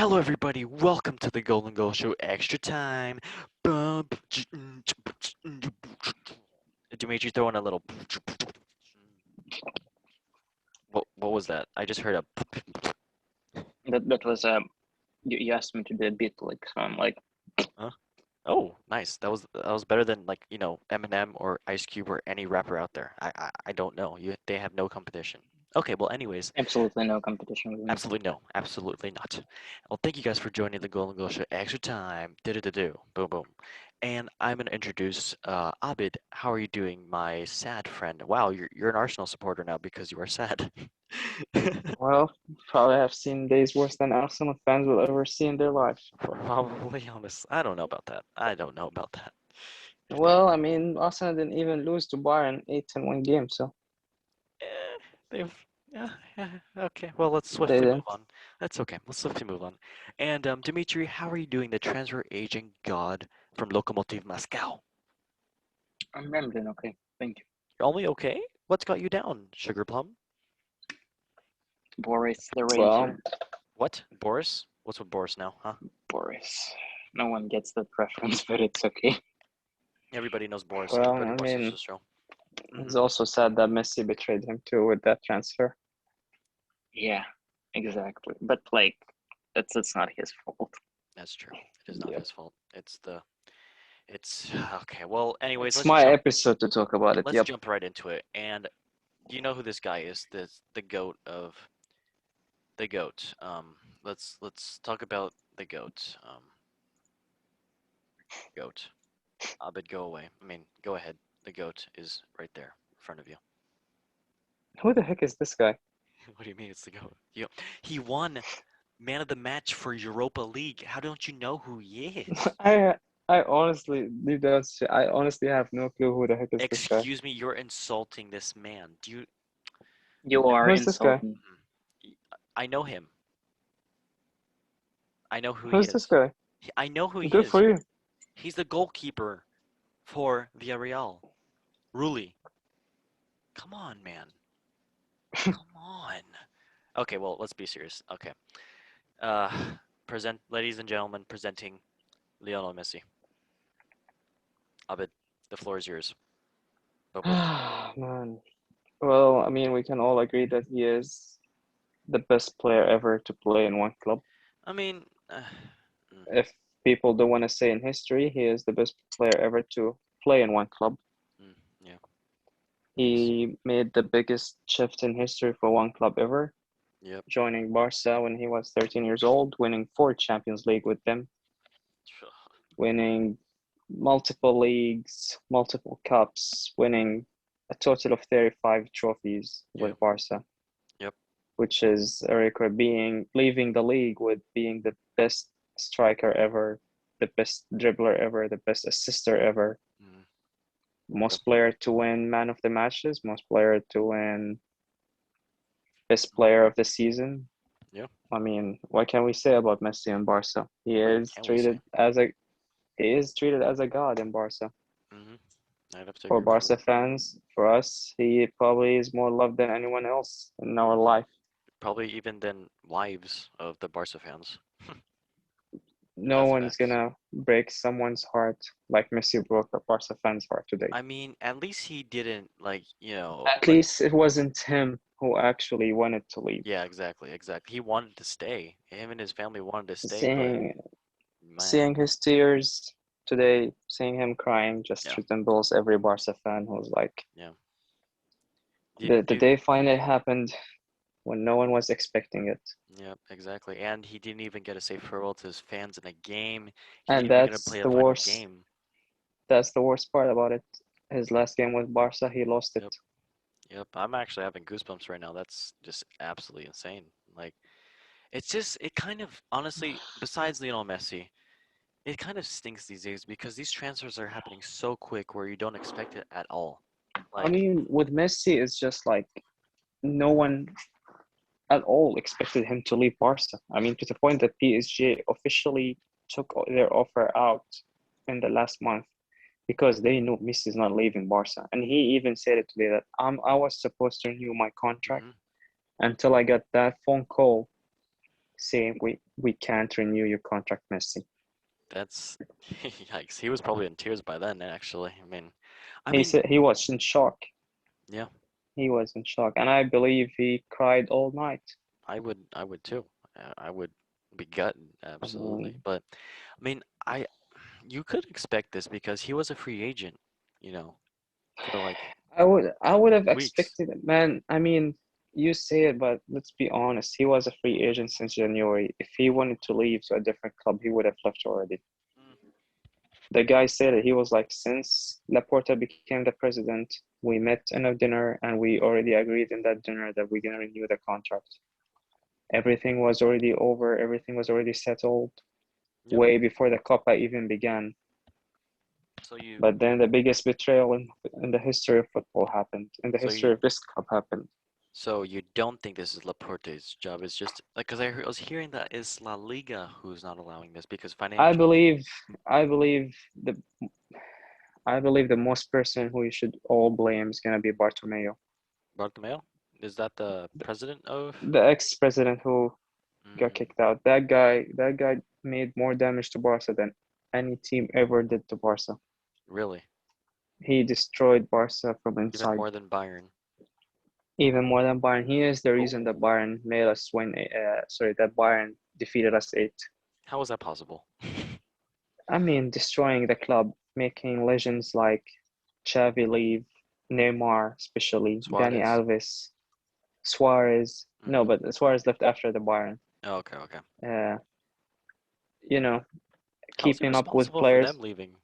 Hello, everybody. Welcome to the Golden Goal Show Extra Time. Dimitri throwing a little. What was that? I just heard a. That was you asked me to do a bit like so I'm like Huh? Oh, nice. That was better than Eminem or Ice Cube or any rapper out there. I don't know. They have no competition. Okay, well, anyways, absolutely no competition with me. absolutely no, absolutely not. Well, thank you guys for joining the Golden Goal Show Extra Time. Do boom boom. And I'm gonna introduce Abid. How are you doing, my sad friend? Wow, you're an Arsenal supporter now because you are sad. Well, probably have seen days worse than Arsenal fans will ever see in their life. Probably honest. I don't know about that. I don't know about that. Well, I mean, Arsenal didn't even lose to Bayern 8 in one game, so Eh, they've yeah, okay. Well, let's they swiftly move didn't. on. That's okay. Let's swiftly move on. And Dimitri, how are you doing, the transfer agent god from Lokomotiv Moscow? I'm rambling, okay. Thank you. You're only okay? What's got you down, Sugar Plum? Boris the Well, Razor. What? Boris? What's with Boris now, huh? Boris. No one gets that reference, but it's okay. Everybody knows Boris. well, Everybody I watches mean, the show. it's also sad that Messi betrayed him too with that transfer. Yeah, exactly. But like that's not his fault. That's true. It is not Yep. his fault. It's okay. Well, anyways, It's my episode to talk about it. let's Yep. jump right into it. And do you know who this guy is? The goat of the goat. Let's talk about the goat. Goat. Abid, go away. I mean, go ahead. The goat is right there in front of you. Who the heck is this guy? What do you mean it's the goat? He won man of the match for Europa League. How don't you know who he is? I honestly I honestly have no clue who the heck is this guy. Excuse me, you're insulting this man. Do you? You are Who's this guy? insulting. I know him. I know who he Who's this is. guy? I know who he Good is. for you. He's the goalkeeper for Villarreal. Rulli. Come on, man. Come on. Okay, well, let's be serious. Okay. Ladies and gentlemen, presenting Lionel Messi. Abid, the floor is yours. Boom, boom. Man. Well, I mean, we can all agree that he is the best player ever to play in one club. I mean, If people don't want to say in history, he is the best player ever to play in one club. yeah. He made the biggest shift in history for one club ever, Yep. joining Barca when he was 13 years old, winning 4 Champions League with them, winning multiple leagues, multiple cups, winning a total of 35 trophies with Yep. Barca. Yep. Which is a record, leaving the league with being the best striker ever, the best dribbler ever, the best assister ever, Mm. most player to win man of the matches, most player to win best player of the season. Yeah. I mean, what can we say about Messi and Barca? What can we say? He is treated as a god in Barca. Mm-hmm. I'd have to For agree with Barca you. fans, for us, he probably is more loved than anyone else in our life. Probably even than wives of the Barca fans. No That's one's facts. gonna break someone's heart like Messi broke a Barca fan's heart today. I mean, at least he didn't At least it wasn't him who actually wanted to leave. yeah, exactly. He wanted to stay. Him and his family wanted to stay, but Seeing man, seeing his tears today, seeing him crying just yeah, resembles every Barca fan who's like yeah. the day finally happened when no one was expecting it. Yep, exactly. And he didn't even get to say farewell to his fans in a game. He And didn't even get to play the final game. that's the worst part about it. His last game with Barca, he lost it. Yep. Yep. I'm actually having goosebumps right now. That's just absolutely insane. Like, it kind of, honestly, besides Lionel Messi, it kind of stinks these days because these transfers are happening so quick where you don't expect it at all. I Like, mean, with Messi, it's just like no one at all expected him to leave Barca. I mean, to the point that PSG officially took their offer out in the last month because they knew Messi is not leaving Barca. And he even said it today that I was supposed to renew my contract mhm, until I got that phone call saying we can't renew your contract, Messi. That's yikes. He was probably in tears by then, actually. I He mean, said he was in shock. yeah, He was in shock, and I believe he cried all night. I would too. I would be gutted, I absolutely. mean, But I mean, I you could expect this because he was a free agent, you know, for like I would have 2 weeks. expected it, man. I mean, you say it, but let's be honest. He was a free agent since January. If he wanted to leave to a different club, he would have left already. Mm. The guy said it. He was like, since Laporta became the president, we met in a dinner and we already agreed in that dinner that we're gonna renew the contract. Everything was already over. Everything was already settled Yep. way before the Copa even began. So you But then the biggest betrayal in the history of football happened, in the so history you of this club happened. so you don't think this is Laporte's job? It's just like because I was hearing that it's La Liga who's not allowing this because I financially. believe, I believe the, I believe the most person who you should all blame is gonna be Bartomeu, Bartomeu? Is that the president of? the ex-president who got Mm, kicked out. That guy made more damage to Barca than any team ever did to Barca. really? He destroyed Barca from Even inside, more than Bayern? even more than Bayern. He is the reason that Bayern made us win. Sorry, that Bayern defeated us 8. How was that possible? I mean, destroying the club, making legends like Xavi leave, Neymar, especially Dani Suarez. Alves, Suarez. No, Mm-hmm. but Suarez left after the Bayern. Oh, okay, okay. Uh, you know, How was he keeping up with responsible for them players. leaving?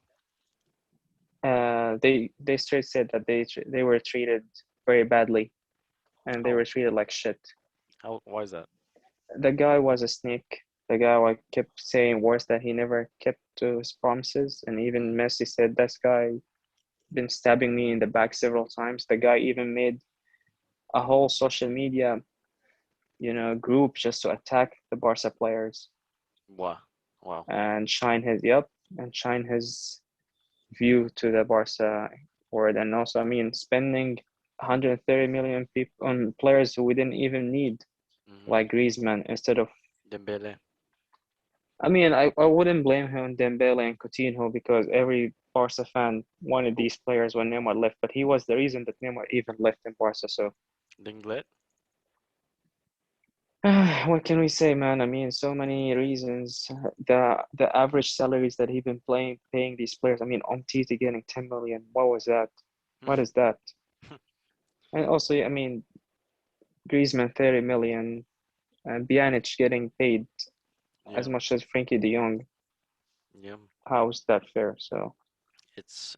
They straight said that they were treated very badly and they How? were treated like shit. How? Why is that? The guy was a snake. The guy like kept saying words that he never kept to his promises, and even Mm, Messi said this guy been stabbing me in the back several times. The guy even made a whole social media, group just to attack the Barca players wow. Wow. and shine his view to the Barca word. And also, I mean, spending 130 million people on players who we didn't even need, Mm-hmm. like Griezmann, instead of. Dembele. I mean, I wouldn't blame him on Dembele and Coutinho because every Barca fan wanted Who? these players when Neymar left, but he was the reason that Neymar even left in Barca. So Dinglet? what can we say, man? I mean, so many reasons. The average salaries that he been paying these players. I mean, Umtiti getting 10 million. What was that? What is that? And also, I mean, Griezmann 30 million, and Pjanic getting paid as Yeah. much as Frankie De Jong. Yeah. How is that fair? So It's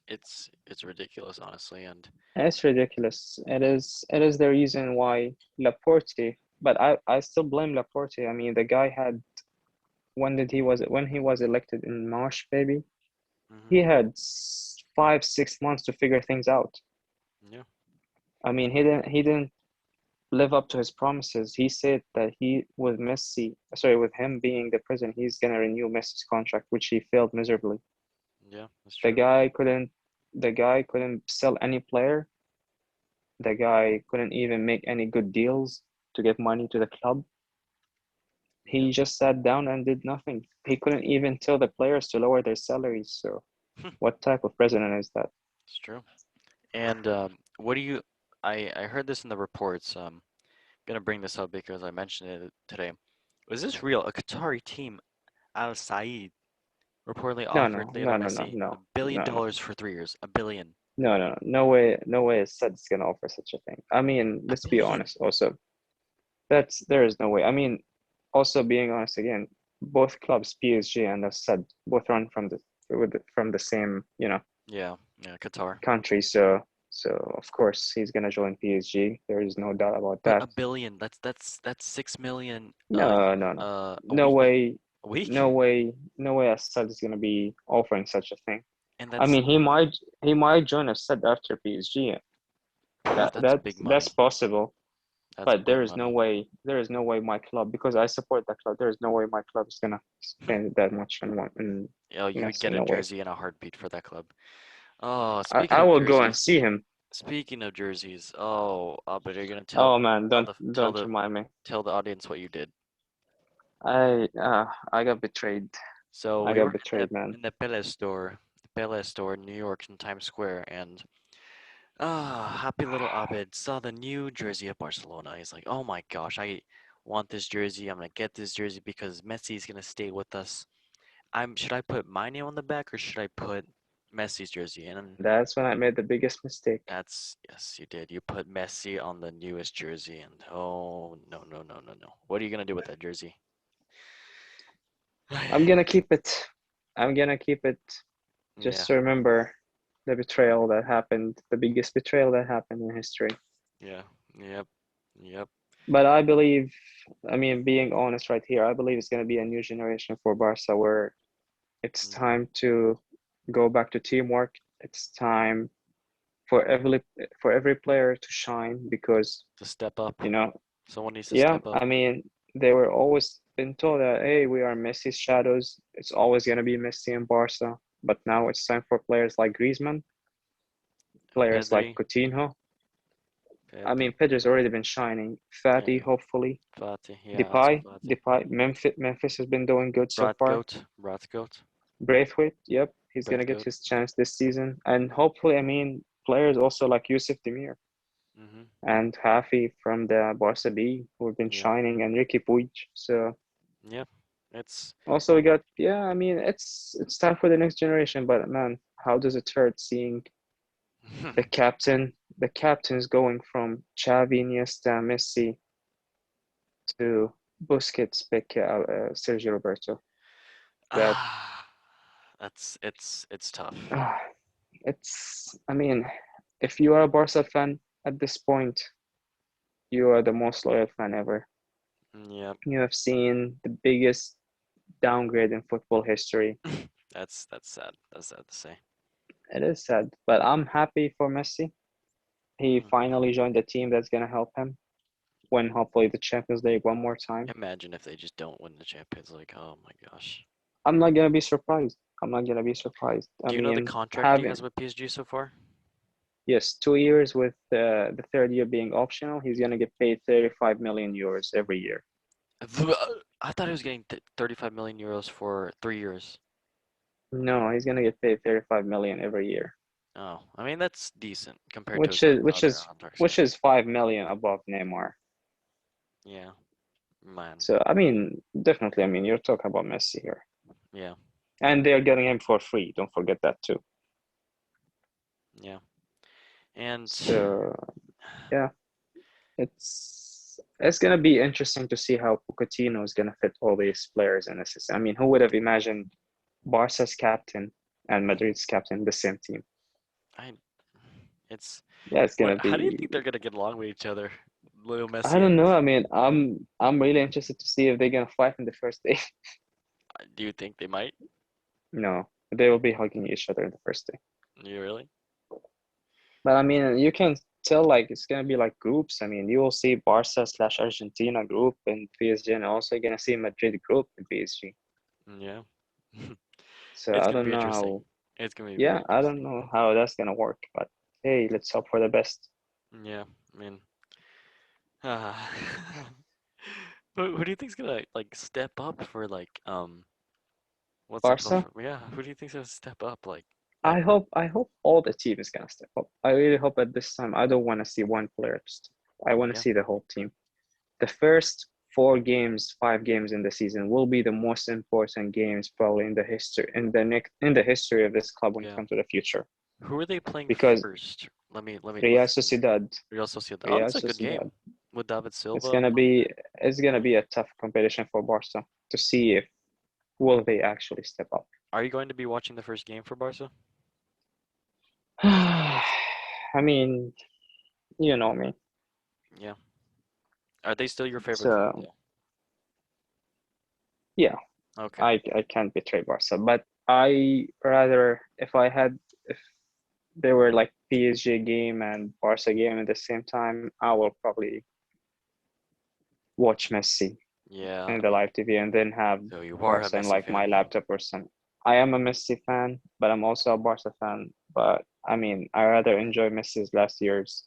ridiculous, honestly, and it's ridiculous. It is the reason why Laporte, but I still blame Laporte. I mean, the guy had when he was elected in March, baby. He mm-hmm. had 5 6 months to figure things out. Yeah. I mean, he didn't live up to his promises. He said that with him being the president, he's gonna renew Messi's contract, which he failed miserably. Yeah, that's The true. guy couldn't the guy couldn't sell any player. The guy couldn't even make any good deals to get money to the club. Yeah. He just sat down and did nothing. He couldn't even tell the players to lower their salaries. So what type of president is that? It's true. And what do you? I heard this in the reports. Gonna bring this up because I mentioned it today. Is this real? A Qatari team, Al Said, reportedly No, offered no, Lionel no, no, no, Messi a no, billion no, no. dollars for 3 years. A billion. No, no, no way, no way Sad's gonna offer such a thing. I mean, A let's be billion. honest also. There is no way. I mean, also being honest again, both clubs, PSG and Sad, both run from the same, Yeah. Yeah. Qatar. country. So of course he's gonna join PSG. There is no doubt about But that. a billion. That's 6 million. No, no, no. A No week. way, A week. no way, no way Assad is gonna be offering such a thing. And I that's mean, he might join Assad after PSG. That that's that's big that's money. possible. That's But big money. there is no way my club, because I support that club. There is no way my club is gonna spend that much on one in Oh, you would Messi. get a No way. jersey in a heartbeat for that club. Oh, speaking I of will go and jerseys. see him. Speaking of jerseys. Oh, but you're gonna Oh man, tell don't the tell don't the remind me. tell the audience what you did. I got betrayed. So I we got were betrayed, man. in the Pele store in New York in Times Square, and happy little Abid saw the new jersey of Barcelona. He's like, "Oh my gosh, I want this jersey. I'm gonna get this jersey because Messi's gonna stay with us. Should I put my name on the back or should I put Messi's jersey?" And That's when I made the biggest mistake. yes, you did. You put Messi on the newest jersey, and oh no, no, no, no, no. What are you gonna do with that jersey? I'm gonna keep it. I'm gonna keep it Yeah, just to remember the betrayal that happened, the biggest betrayal that happened in history. yeah, yep, yep. But I believe, I mean, being honest right here, I believe it's gonna be a new generation for Barca where it's Mm, time to go back to teamwork. It's time for every player to shine because to step up. you know, Someone needs to yeah, step up. I mean, they were always been told that hey, we are Messi's shadows. It's always gonna be Messi and Barca. But now it's time for players like Griezmann, players like Pedri, Coutinho. I Pedri, mean, Pedro's already been shining. yeah, Fati, hopefully. Fati, yeah, also Depay, Fati. Depay. Memphis has been doing good so far. Bratgoat. Braithwaite, yep, he's gonna get Bradgoat. his chance this season. And hopefully, I mean, players also like Yusuf Demir Mm-hmm. and Hafi from the Barca B who have been Yep, shining, and Ricky Puig. So yep. It's also we got, yeah, I mean, it's time for the next generation. But man, how does it hurt seeing the captains going from Xavi, Iniesta, Messi to Busquets, Piqué, Sergio Roberto. That ah, it's tough. uh, I mean, if you are a Barca fan at this point, you are the most loyal fan ever. Yep. You have seen the biggest downgrade in football history. That's sad. That's sad to say. It is sad, but I'm happy for Messi. He Mm. finally joined the team that's gonna help him win hopefully the Champions League one more time. Imagine if they just don't win the Champions League. Oh my gosh. I'm not gonna be surprised. I'm not gonna be surprised. I Do you know the mean, contract he has having with PSG so far? yes, 2 years with the third year being optional, he's gonna get paid 35 million euros every year. I thought he was getting 35 million euros for 3 years. No, he's gonna get paid 35 million every year, Oh, I mean that's decent compared to which his is which other is contracts. Yeah. which is 5 million above Neymar. Yeah, man. So I mean, definitely, I mean, you're talking about Messi here, Yeah, and they're getting him for free. Don't forget that too. yeah. And So yeah, it's gonna be interesting to see how Pochettino is gonna fit all these players in the system. I mean, who would have imagined Barca's captain and Madrid's captain in the same team? I, it's Yeah, it's what? gonna How do you be. think they're gonna get along with each other, Leo I Messi don't and? know. I mean, I'm really interested to see if they're gonna fight in the first day. Do you think they might? No, they will be hugging each other in the first day. You really? But I mean, you can tell like it's gonna be like groups. I mean, you will see Barca slash Argentina group in PSG, and also you're gonna see Madrid group in PSG. Yeah. So It's I gonna don't be know interesting. how. It's gonna be very Yeah, I don't interesting. know how that's gonna work. But hey, let's hope for the best. Yeah, I mean, uh, who do you think's gonna like step up for like what's it called Barca. for? Yeah, who do you think's gonna step up like I ever? hope I hope all the team is gonna step up. I really hope at this time I don't want to see one player. I want to Yeah, see the whole team. The first 4 games, 5 games in the season will be the most important games probably in the history of this club when it yeah. comes to the future. Who are they playing Because first? Real Let's see. Sociedad, Real Sociedad. Oh, Real that's a good Sociedad, game with David it's Silva gonna playing. be it's gonna be a tough competition for Barca to see if will they actually step up. Are you going to be watching the first game for Barca? I mean, you know me. Yeah. Are they still your favorite club So though? yeah, Okay. I can't betray Barca, but I rather if they were like PSG game and Barca game at the same time, I will probably watch Messi Yeah, in I the mean, live TV and then have so you are a Barca in Messi like my fan. laptop or something. I am a Messi fan, but I'm also a Barca fan. But I mean, I rather enjoy Messi's last years.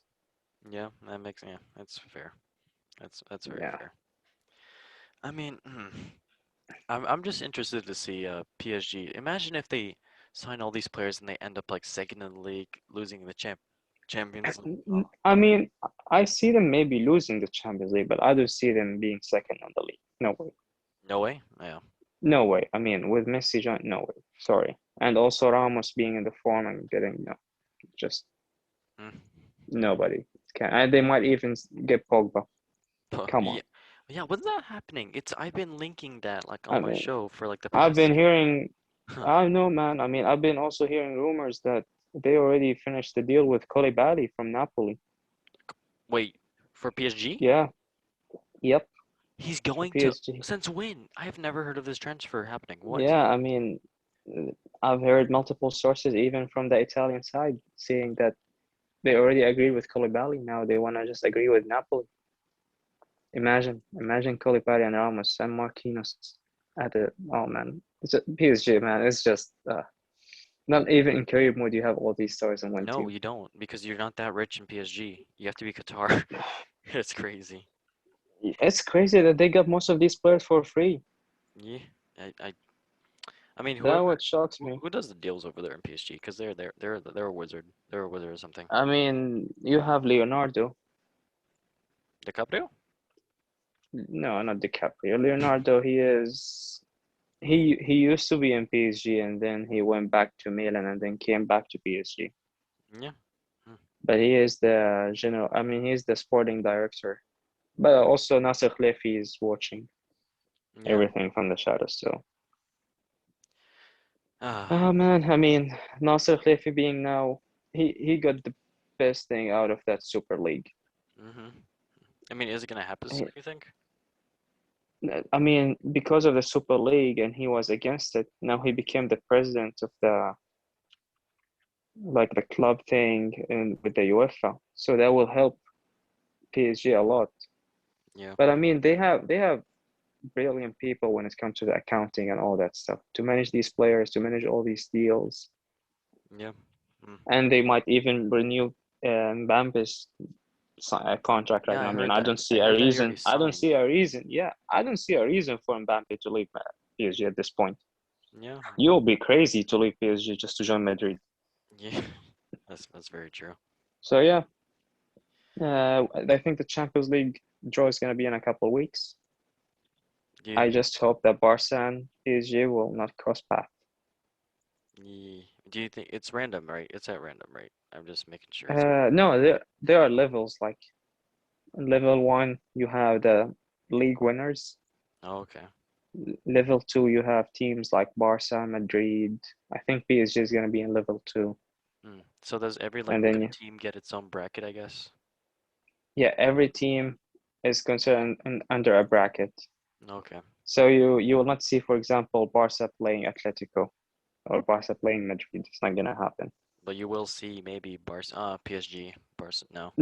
Yeah, that's fair. That's very Yeah. fair. I mean, I'm just interested to see PSG. Imagine if they sign all these players and they end up like second in the league, losing the Champions League. Oh, I mean, I see them maybe losing the Champions League, but I don't see them being second on the league. No way. no way. Yeah. No way. I mean, with Messi, no way. Sorry. And also Ramos being in the form and getting, just Mm. nobody can. And they might even get Pogba. Come on. Yeah. Yeah, when's that happening? I've been linking that like I on my mean, show for like the I've past been year. hearing, I know, man. I mean, I've been also hearing rumors that they already finished the deal with Koulibaly from Napoli. Wait, for PSG? Yeah. Yep. He's For going to PSG. since when? I have never heard of this transfer happening. What? Yeah. I mean, I've heard multiple sources, even from the Italian side, saying that they already agreed with Koulibaly. Now they want to just agree with Napoli. Imagine Koulibaly and Ramos and Marquinhos at the, oh man, it's a PSG, man. It's just not even in career mode. You have all these stars in one No, team. you don't because you're not that rich in PSG. You have to be Qatar. It's crazy. It's crazy that they got most of these players for free. Yeah. I I, I mean That whoever what shocks who, me. who does the deals over there in PSG because they're a wizard. They're a wizard or something. I mean, you have Leonardo. DiCaprio? No, not DiCaprio. Leonardo, he used to be in PSG and then he went back to Milan and then came back to PSG. Yeah. Hmm. But he is the general. I mean, he's the sporting director. But also Nasser Khelaifi is watching Yeah. everything from the shadows. So, Ah. oh man, I mean, Nasser Khelaifi being now, he got the best thing out of that Super League. Mm-hmm. I mean, is it gonna happen soon, He- you think? I mean, because of the Super League and he was against it, now he became the president of the, like, the club thing and with the UEFA. So that will help PSG a lot. Yeah. But I mean, they have brilliant people when it comes to the accounting and all that stuff to manage these players, to manage all these deals, Yeah. Mm. and they might even renew Mbambe's contract right Yeah, now. I I mean, heard I that. don't I see a heard that he already reason. I don't signed. see a reason. Yeah, I don't see a reason for Mbappe to leave PSG at this point. Yeah. You'll be crazy to leave PSG just to join Madrid. Yeah. That's very true. So yeah, I think the Champions League draw is gonna be in a couple of weeks. Do you, I just hope that Barca and PSG will not cross paths. do you think it's random, right? It's at random, right? I'm just making sure it's random. No, there are levels. Like level one, you have the league winners. Oh, okay. Level two, you have teams like Barca, Madrid. I think PSG is gonna be in level two, Hmm. So does every like and then good team get its own bracket, I guess? yeah, every team is concerned under a bracket. Okay. So you will not see, for example, Barca playing Atletico or Barca playing Madrid. It's not gonna happen. But you will see maybe Barca, PSG, Barca. No.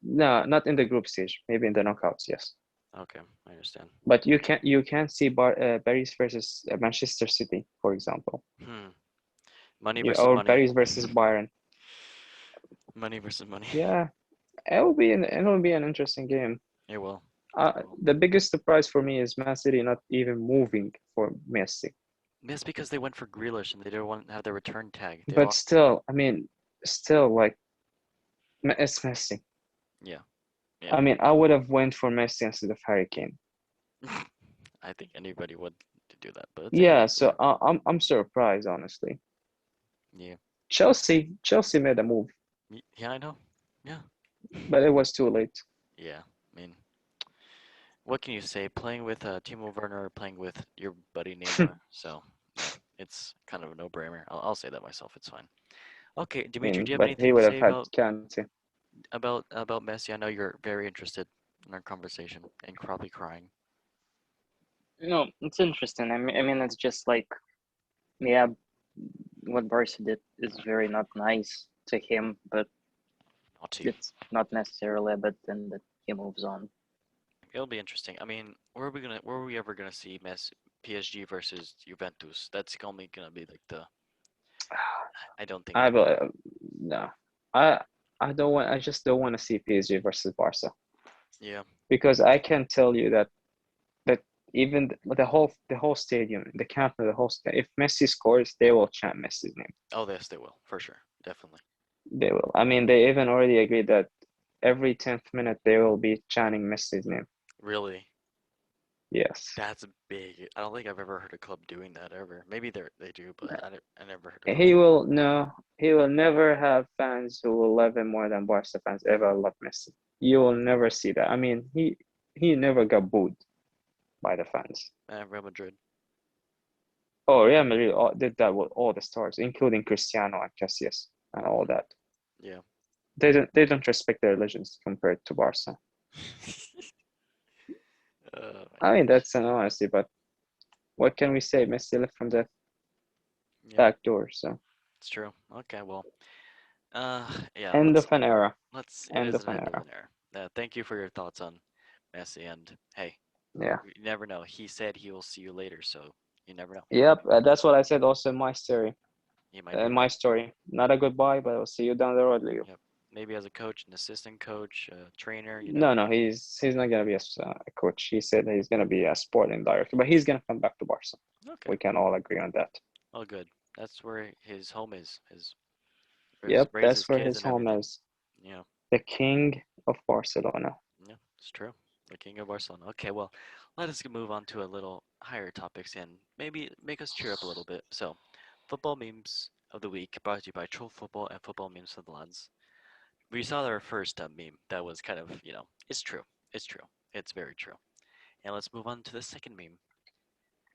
No, not in the group stage. Maybe in the knockouts, yes. Okay, I understand. But you can't see Paris versus Manchester City, for example, Hmm. Money versus or money. Paris versus Bayern. Money versus money. Yeah, it will be an interesting game. It will. It will. The biggest surprise for me is Man City not even moving for Messi. It's because they went for Grealish and they didn't want to have the return tag. They But lost. still, I mean, still like it's Messi. Yeah. Yeah. I mean, I would have went for Messi instead of Harry Kane. I think anybody would to do that, but it's Yeah, anyway. so I'm surprised, honestly. Yeah. Chelsea made a move, Yeah, I know. Yeah. but it was too late. Yeah. I mean, what can you say? Playing with Timo Werner, playing with your buddy Neymar. So, yeah, it's kind of a no-brainer. I'll say that myself. It's fine. Okay, I Dimitri, mean, do you have but he anything to would have say had about Kante. Messi? I know you're very interested in our conversation and probably crying. No, it's interesting. I mean, it's just like, yeah, what Barca did is very not nice to him, but Naughty. it's not necessarily a bad thing that he moves on. It'll be interesting. I mean, where are we ever gonna see PSG versus Juventus? That's only gonna be like the. I don't think I that. will, no, I I don't want. I just don't want to see PSG versus Barca Yeah. because I can tell you that Even the whole stadium, the camp of the whole stadium. If Messi scores, they will chant Messi's name. Oh, yes, they will for sure, definitely. They will. I mean, they even already agreed that every 10th minute they will be chanting Messi's name. Really, Yes. that's big. I don't think I've ever heard a club doing that ever. Maybe they do, but I never heard of He will no. He will never have fans who will love him more than Barca fans ever love Messi. You will never see that. I mean, he never got booed by the fans. Real Madrid. Oh, Real Madrid did that with all the stars, including Cristiano and Casillas and all that. Yeah. They don't respect their legends compared to Barca. Uh, I mean, that's an honesty, but what can we say? Messi left from the yeah, back door, so it's true. Okay, well, yeah, end of an era. it End is of an an end of era. an era. Thank you for your thoughts on Messi, and hey, Yeah. you never know. He said he will see you later, so you never know. Yep, that's what I said also in my story. He might be My back. story. Not a goodbye, but I'll see you down the road, Leo. Yep. Maybe as a coach, an assistant coach, trainer, you never No, know. no, he's not gonna be a coach. He said he's gonna be a sporting director, but he's gonna come back to Barca. Okay. We can all agree on that. Oh, good. That's where his home is. His Yep, raise his that's where kids his and home everything. is. Yeah. The king of Barcelona. Yeah, it's true. The king of Barcelona. Okay, well, let us move on to a little higher topics and maybe make us cheer up a little bit. So, football memes of the week brought to you by Troll Football and Football Memes for the Lads. We saw our first meme that was kind of, it's true. It's true. It's very true. And let's move on to the second meme.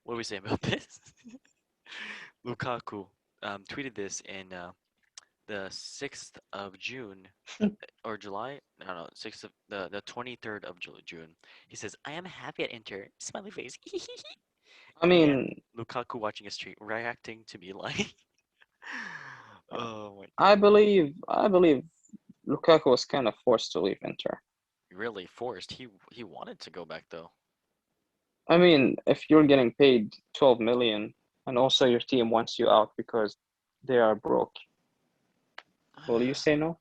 What do we say about this? Lukaku tweeted this in the 6th of June or July. I don't know, 6th of the 23rd of June. He says, "I am happy at Inter." Smiley face. I And mean, Lukaku watching a street reacting to me like, "Oh my I god." believe Lukaku was kind of forced to leave Inter. Really forced. He wanted to go back though. I mean, if you're getting paid 12 million and also your team wants you out because they are broke, will you say no?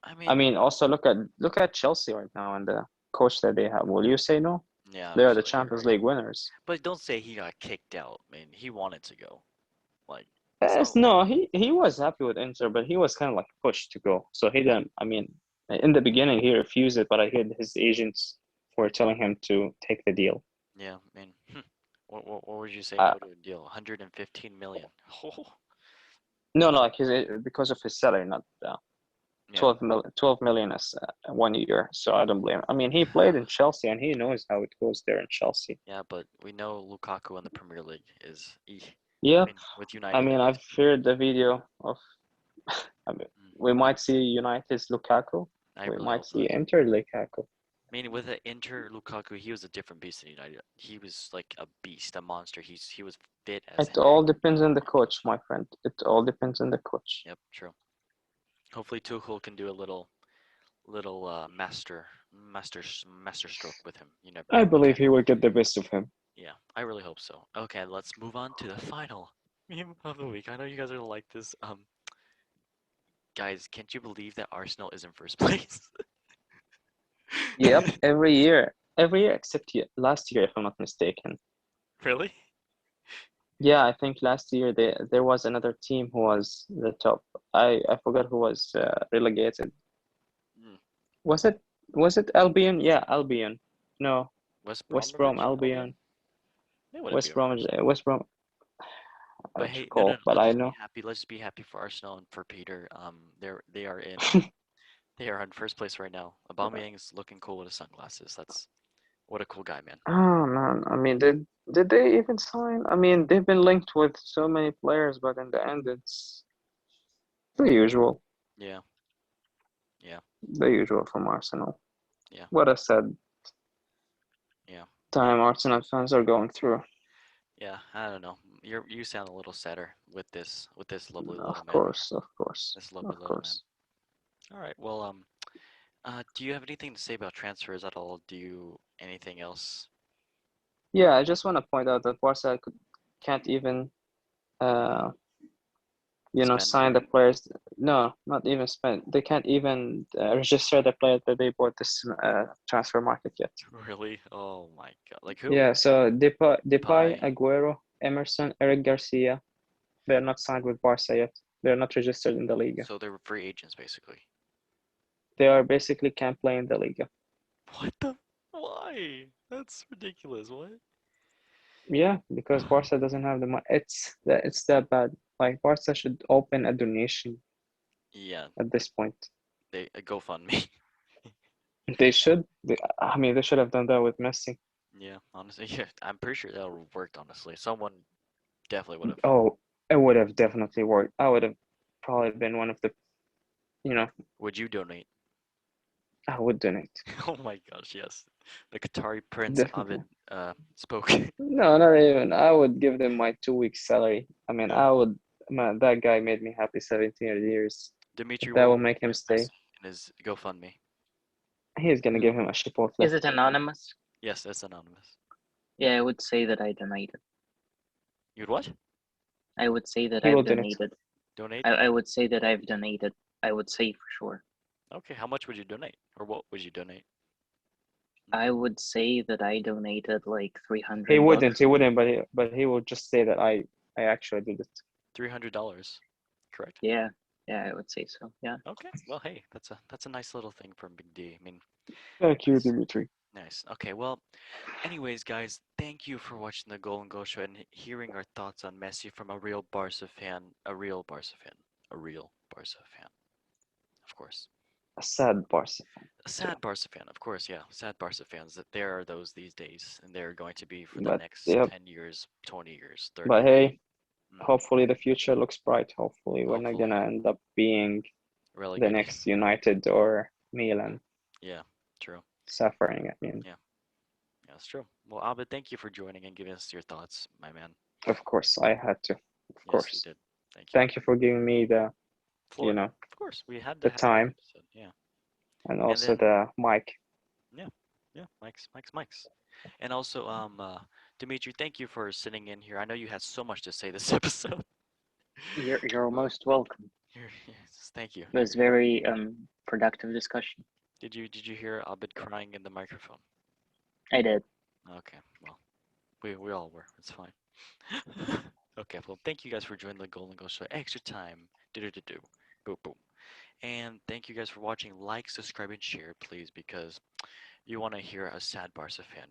I I mean, mean, also look at Chelsea right now and the coach that they have. Will you say no? yeah, They I are the feel like you're Champions right. League winners. But don't say he got kicked out. I mean, he wanted to go. Like, Yes, so no, he was happy with Inter, but he was kind of like pushed to go. So he didn't. I mean, in the beginning he refused it, but I heard his agents were telling him to take the deal. yeah, I mean, what would you say Uh, no to a deal? 115 million. Oh, no, no, like because of his salary, not yeah. 12 million is 1 year. So I don't blame him. I mean, he played in Chelsea and he knows how it goes there in Chelsea. Yeah, but we know Lukaku in the Premier League is eek. I Yeah, mean, with I United mean, at I've least. heard the video of. I mean, Mm, we might see United's Lukaku. I We really might hope see not. Inter Lukaku. I mean, with the Inter Lukaku, he was a different beast in United. He was like a beast, a monster. He was fit as It heck. all depends on the coach, my friend. It all depends on the coach. Yep, true. Hopefully Tuchel can do a little master stroke with him. You never I know. Okay. believe he will get the best of him. Yeah, I really hope so. Okay, let's move on to the final meme of the week. I know you guys are gonna like this. Guys, can't you believe that Arsenal is in first place? Yep, every year except last year, if I'm not mistaken. Really? Yeah, I think last year there was another team who was the top. I forgot who was relegated. Mm. Was it Albion? Yeah, Albion. No, West West Brom, Bromwich Albion. Albion? They wouldn't be West in Brom, first. West Brom. I But don't hey, no, no, no. recall, but Let's I just be know. happy. Let's just be happy for Arsenal and for Peter. They are in first place right now. Aubameyang's looking cool with his sunglasses. That's what a cool guy, man. Oh man, I mean, did they even sign? I mean, they've been linked with so many players, but in the end, it's the usual, Yeah, yeah, the usual from Arsenal. yeah, What a sad yeah. time Arsenal fans are going through. Yeah, I don't know. You sound a little sadder with this lovely little Of man. course, of course, This lovely of little man. course. All right. Well, do you have anything to say about transfers at all? Do you anything else? Yeah, I just want to point out that Barca can't even, uh, Spend sign the money? players. No, not even spent. They can't even register the player that they bought this transfer market yet. Really? Oh my God. Like who? Yeah, so Depay, Depay. Aguero, Emerson, Eric Garcia, they're not signed with Barca yet. They're not registered in the Liga. So they were free agents basically. They are basically can't play in the Liga. What the? Why? That's ridiculous. What? Yeah, because Barca doesn't have the money. It's that bad. Like Barca should open a donation Yeah, at this point. they GoFundMe. They should. I mean, they should have done that with Messi. Yeah, honestly, yeah, I'm pretty sure that would have worked. Honestly, someone definitely would have. Oh, it would have definitely worked. I would have probably been one of the, you know, Would you donate? I would donate. Oh my gosh, yes. The Qatari Prince Abid Definitely. spoke. No, not even. I would give them my 2 weeks salary. I mean, Yeah. I would. Man, that guy made me happy 17 years. Dimitri, That what will would you make him give stay. Messi in his GoFundMe? He's gonna give him a chipotle. Is it anonymous? Yes, it's anonymous. Yeah, I would say that I donated. You'd what? I would say that He will I've donate. donated. Donate? I would say that I've donated. I would say for sure. Okay, how much would you donate? Or what would you donate? I would say that I donated like 300 He wouldn't. bucks. He wouldn't. But he will just say that I actually did it. $300, correct? Yeah, I would say so. Yeah. Okay, well, hey, that's a nice little thing from Big D. I mean, Thank you, nice. Dimitri. Nice. Okay, well, anyways, guys, thank you for watching the Golden Goal Show and hearing our thoughts on Messi from a real Barca fan, a real Barca fan, a real Barca fan, of course. A sad Barca fan. A sad Barca fan, of course, yeah. Sad Barca fans, that there are those these days, and they're going to be for the But next yep. 10 years, 20 years, 30 But years. hey, Mm, hopefully the future looks bright. Hopefully we're not Hopefully. gonna end up being the Relegated. next United or Milan Yeah, true. suffering. I mean, Yeah, that's true. Well, Abid, thank you for joining and giving us your thoughts, my man. of course, I had to. Of Yes, you course. did. Thank you. Thank you for giving me the, Floor. know, Of course, we had to the have time an episode. Yeah. and also then- the mic. Yeah, Mike's. And also, Dimitri, thank you for sitting in here. I know you had so much to say this episode. You're most welcome. Yes, thank you. It was very productive discussion. Did you hear Abid crying in the microphone? I did. Okay, well, we all were. It's fine. Okay, well, thank you guys for joining the Golden Goal Show. Extra time. Do. Boom, boom. And thank you guys for watching. Like, subscribe, and share, please, because you want to hear a sad Barca fan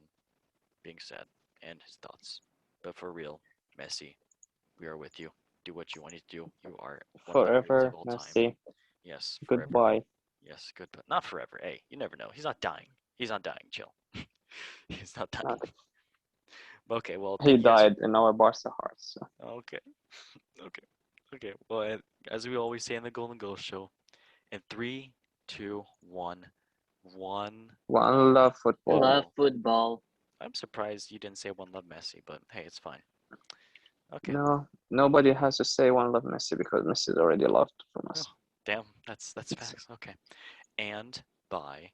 being sad and his thoughts. But for real, Messi, we are with you. Do what you want to do. You are one of the greatest Forever, of all time. Messi. Yes, forever. Goodbye. Yes, good, but not forever. Hey, you never know. He's not dying. He's not dying. Chill. He's not dying. Okay, well, He thank you guys. died in our Barca hearts. So. Okay. Okay. Well, as we always say in the Golden Goal Show, in 3, 2, 1, 1. One love football. Love football. I'm surprised you didn't say one love Messi, but hey, it's fine. Okay. No, nobody has to say one love Messi because Messi is already loved from us. Damn, that's facts. Okay. And bye.